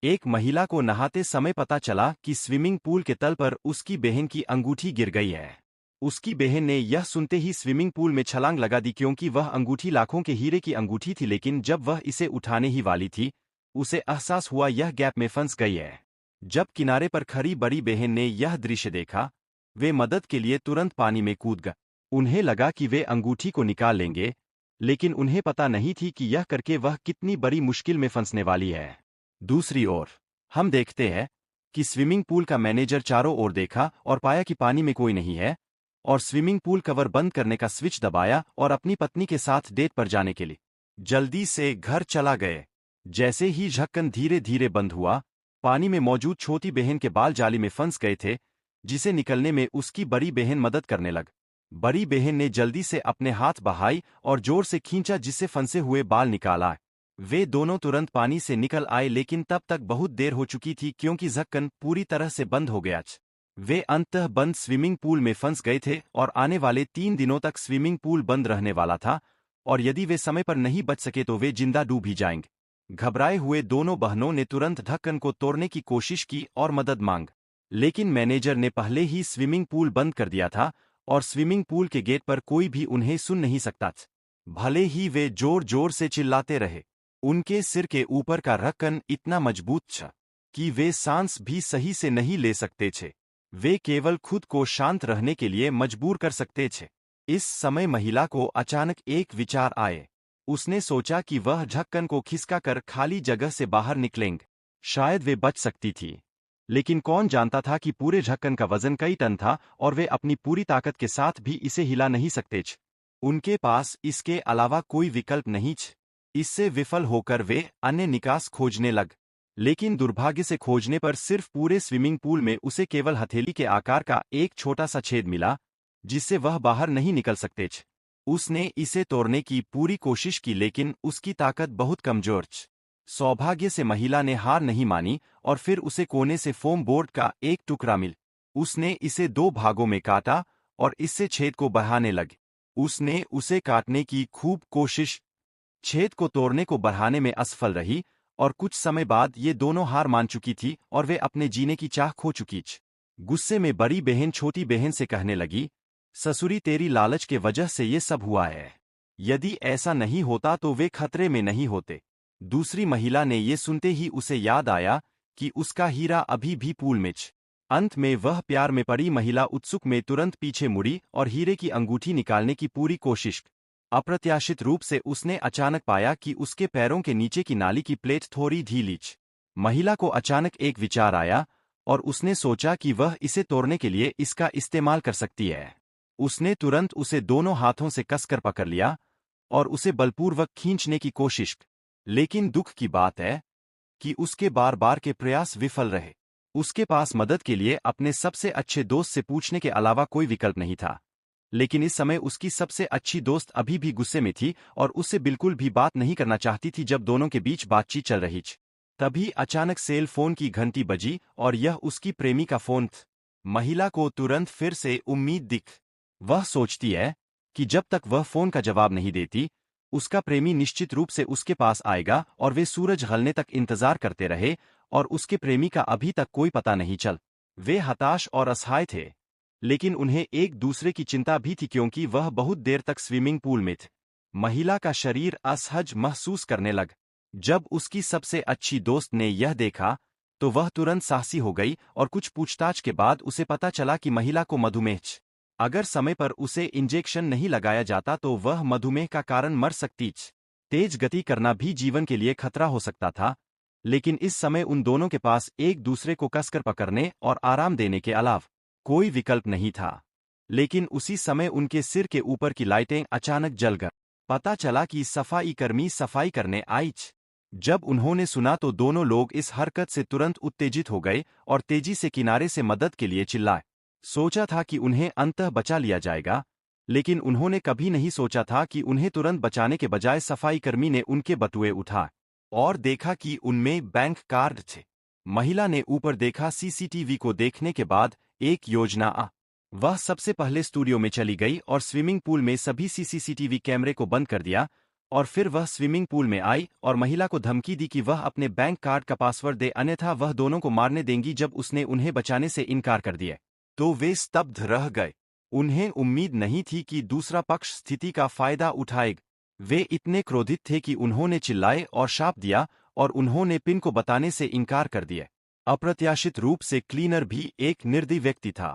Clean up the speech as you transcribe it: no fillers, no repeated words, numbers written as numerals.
एक महिला को नहाते समय पता चला कि स्विमिंग पूल के तल पर उसकी बहन की अंगूठी गिर गई है। उसकी बहन ने यह सुनते ही स्विमिंग पूल में छलांग लगा दी क्योंकि वह अंगूठी लाखों के हीरे की अंगूठी थी, लेकिन जब वह इसे उठाने ही वाली थी, उसे एहसास हुआ यह गैप में फंस गई है। जब किनारे पर खड़ी बड़ी बहन ने यह दृश्य देखा, वे मदद के लिए तुरंत पानी में कूद गए। उन्हें लगा कि वे अंगूठी को निकाल लेंगे, लेकिन उन्हें पता नहीं थी कि यह करके वह कितनी बड़ी मुश्किल में फंसने वाली है। दूसरी ओर हम देखते हैं कि स्विमिंग पूल का मैनेजर चारों ओर देखा और पाया कि पानी में कोई नहीं है, और स्विमिंग पूल कवर बंद करने का स्विच दबाया और अपनी पत्नी के साथ डेट पर जाने के लिए जल्दी से घर चला गए। जैसे ही ढक्कन धीरे धीरे बंद हुआ, पानी में मौजूद छोटी बहन के बाल जाली में फंस गए थे, जिसे निकलने में उसकी बड़ी बहन मदद करने लग। बड़ी बहन ने जल्दी से अपने हाथ बहाई और जोर से खींचा, जिससे फंसे हुए बाल निकाला। वे दोनों तुरंत पानी से निकल आए, लेकिन तब तक बहुत देर हो चुकी थी क्योंकि ढक्कन पूरी तरह से बंद हो गया। वे अंततः बंद स्विमिंग पूल में फंस गए थे और आने वाले 3 दिनों तक स्विमिंग पूल बंद रहने वाला था, और यदि वे समय पर नहीं बच सके तो वे जिंदा डूब ही जाएंगे। घबराए हुए दोनों बहनों ने तुरंत ढक्कन को तोड़ने की कोशिश की और मदद मांग, लेकिन मैनेजर ने पहले ही स्विमिंग पूल बंद कर दिया था और स्विमिंग पूल के गेट पर कोई भी उन्हें सुन नहीं सकता था। भले ही वे जोर जोर से चिल्लाते रहे, उनके सिर के ऊपर का ढक्कन इतना मजबूत था कि वे सांस भी सही से नहीं ले सकते थे। वे केवल खुद को शांत रहने के लिए मजबूर कर सकते थे। इस समय महिला को अचानक एक विचार आए। उसने सोचा कि वह ढक्कन को खिसका कर खाली जगह से बाहर निकलेंगे। शायद वे बच सकती थी, लेकिन कौन जानता था कि पूरे ढक्कन का वजन कई टन था और वे अपनी पूरी ताकत के साथ भी इसे हिला नहीं सकते थे। उनके पास इसके अलावा कोई विकल्प नहीं था। इससे विफल होकर वे अन्य निकास खोजने लग, लेकिन दुर्भाग्य से खोजने पर सिर्फ पूरे स्विमिंग पूल में उसे केवल हथेली के आकार का एक छोटा सा छेद मिला, जिससे वह बाहर नहीं निकल सकते थे। उसने इसे तोड़ने की पूरी कोशिश की, लेकिन उसकी ताकत बहुत कमजोर थी। सौभाग्य से महिला ने हार नहीं मानी और फिर उसे कोने से फोम बोर्ड का एक टुकड़ा मिल। उसने इसे 2 भागों में काटा और इससे छेद को बढ़ाने लगी। उसने उसे काटने की खूब कोशिश, छेद को तोड़ने को बढ़ाने में असफल रही, और कुछ समय बाद ये दोनों हार मान चुकी थी और वे अपने जीने की चाह खो चुकी थी। गुस्से में बड़ी बहन छोटी बहन से कहने लगी, ससुरी तेरी लालच के वजह से ये सब हुआ है। यदि ऐसा नहीं होता तो वे खतरे में नहीं होते। दूसरी महिला ने ये सुनते ही उसे याद आया कि उसका हीरा अभी भी पूल में छ। अंत में वह प्यार में पड़ी महिला उत्सुक में तुरंत पीछे मुड़ी और हीरे की अंगूठी निकालने की पूरी कोशिश। अप्रत्याशित रूप से उसने अचानक पाया कि उसके पैरों के नीचे की नाली की प्लेट थोड़ी ढीली छ। महिला को अचानक एक विचार आया और उसने सोचा कि वह इसे तोड़ने के लिए इसका इस्तेमाल कर सकती है। उसने तुरंत उसे दोनों हाथों से कसकर पकड़ लिया और उसे बलपूर्वक खींचने की कोशिश की। लेकिन दुख की बात है कि उसके बार बार के प्रयास विफल रहे। उसके पास मदद के लिए अपने सबसे अच्छे दोस्त से पूछने के अलावा कोई विकल्प नहीं था। लेकिन इस समय उसकी सबसे अच्छी दोस्त अभी भी गुस्से में थी और उससे बिल्कुल भी बात नहीं करना चाहती थी। जब दोनों के बीच बातचीत चल रही थी, तभी अचानक सेल फोन की घंटी बजी और यह उसकी प्रेमी का फोन था। महिला को तुरंत फिर से उम्मीद दिख। वह सोचती है कि जब तक वह फोन का जवाब नहीं देती, उसका प्रेमी निश्चित रूप से उसके पास आएगा, और वे सूरज ढलने तक इंतजार करते रहे और उसके प्रेमी का अभी तक कोई पता नहीं चल। वे हताश और असहाय थे, लेकिन उन्हें एक दूसरे की चिंता भी थी क्योंकि वह बहुत देर तक स्विमिंग पूल में थे। महिला का शरीर असहज महसूस करने लग। जब उसकी सबसे अच्छी दोस्त ने यह देखा तो वह तुरंत साहसी हो गई और कुछ पूछताछ के बाद उसे पता चला कि महिला को मधुमेह छ। अगर समय पर उसे इंजेक्शन नहीं लगाया जाता तो वह मधुमेह का कारण मर सकती छ। तेज गति करना भी जीवन के लिए खतरा हो सकता था, लेकिन इस समय उन दोनों के पास एक दूसरे को कसकर पकड़ने और आराम देने के अलावा कोई विकल्प नहीं था। लेकिन उसी समय उनके सिर के ऊपर की लाइटें अचानक जल गईं। पता चला कि सफाई कर्मी सफाई करने आई छ। जब उन्होंने सुना तो दोनों लोग इस हरकत से तुरंत उत्तेजित हो गए और तेजी से किनारे से मदद के लिए चिल्लाए। सोचा था कि उन्हें अंततः बचा लिया जाएगा, लेकिन उन्होंने कभी नहीं सोचा था कि उन्हें तुरंत बचाने के बजाय सफाई कर्मी ने उनके बटुए उठाए और देखा कि उनमें बैंक कार्ड थे। महिला ने ऊपर देखा। सीसीटीवी को देखने के बाद एक योजना आ। वह सबसे पहले स्टूडियो में चली गई और स्विमिंग पूल में सभी सीसीटीवी कैमरे को बंद कर दिया और फिर वह स्विमिंग पूल में आई और महिला को धमकी दी कि वह अपने बैंक कार्ड का पासवर्ड दे अन्यथा वह दोनों को मारने देंगी। जब उसने उन्हें बचाने से इनकार कर दिया तो वे स्तब्ध रह गए। उन्हें उम्मीद नहीं थी कि दूसरा पक्ष स्थिति का फायदा उठाएगा। वे इतने क्रोधित थे कि उन्होंने चिल्लाए और शाप दिया और उन्होंने पिन को बताने से इनकार कर दिया। अप्रत्याशित रूप से क्लीनर भी एक निर्दयी व्यक्ति था।